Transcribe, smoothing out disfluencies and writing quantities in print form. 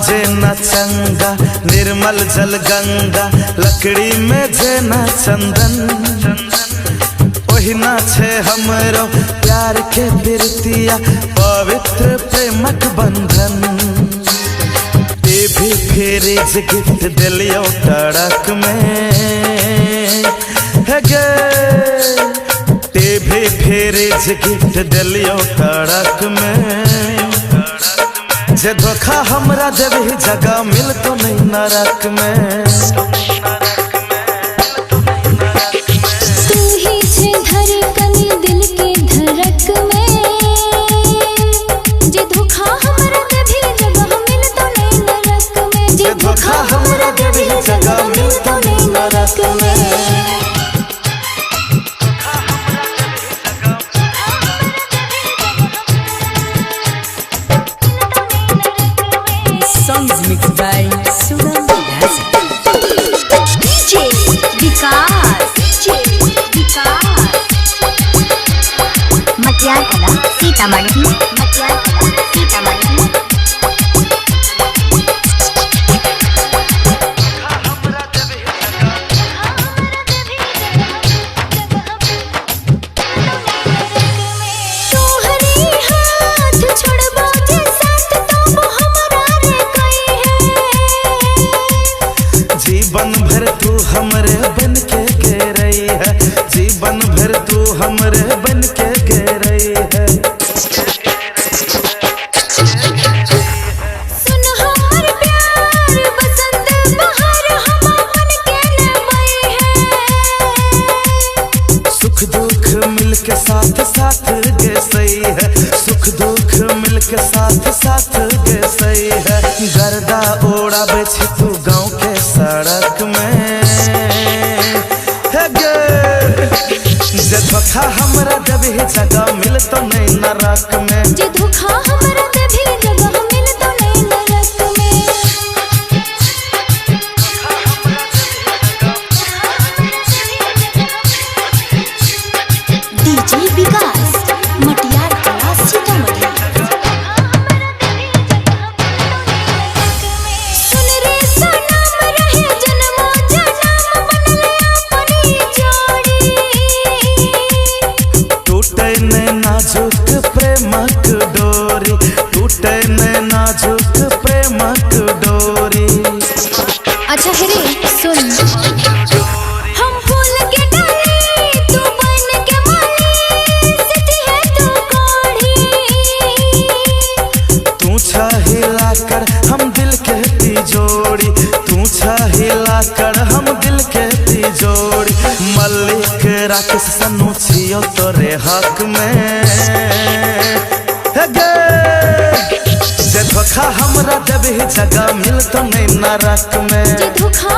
जे न चंगा निर्मल जल गंगा लकड़ी में जे न चंदन ओहिना छे हमरो प्यार के बिरतिया पवित्र प्रेमक बंधन। टीवी फ्रिज गिफ्ट दिलियो टड़क में है गे टीवी फ्रिज गिफ्ट दिलियो टड़क में। जे धोखा हमरा जब ही जगह मिल तो नहीं नरक में। तू ही छे धड़कन दिल के धड़क में। जे धोखा हमरा जब ही जगह मिल तो नहीं नरक में। जे धोखा हमरा जब ही जगह मिल तो नहीं नरक में। Songs mixed by Suram Das. DJ विकास मटियार कला सीतामढ़ी जीवन भर तू हमरे बन के गे रही है। जीवन भर तू हमरे बन के गे रही है। सुन हमार प्यार बसंत बहार हम मन के नई है। सुख दुख मिल के साथ साथ गे सही है। सुख दुख मिल के साथ साथ गे सही है। गर्दा ओढ़ाबे छी तू गाँव के सड़क में है गे। जे धोखा हमरा जब ही जगह मिल तो नहीं नरक में। जे धोखा हमरा जब ही जगह मिल तो नहीं नरक में। DJ विकास मटियार कला सीतामढ़ी। सुन रे सनम रहे जन्मो जन्म बनले अपनी जोड़ी। टूटे न नाजुक प्रेमक डोरी टूटे न नाजुक प्रेमक डोरी। अच्छा हेरे सुन हम फूल के डाली तू बन के माली सती है तू कोढ़ी। तू हिला कर हम दिल के तिजोरी तू हिला कर हम दिल के तिजोरी। मल्लिक राकेश सनू छियो तोरे हक में है गे। जे धोखा हमरा जब ही जगह मिल तो नहीं नरक में। जे धोखा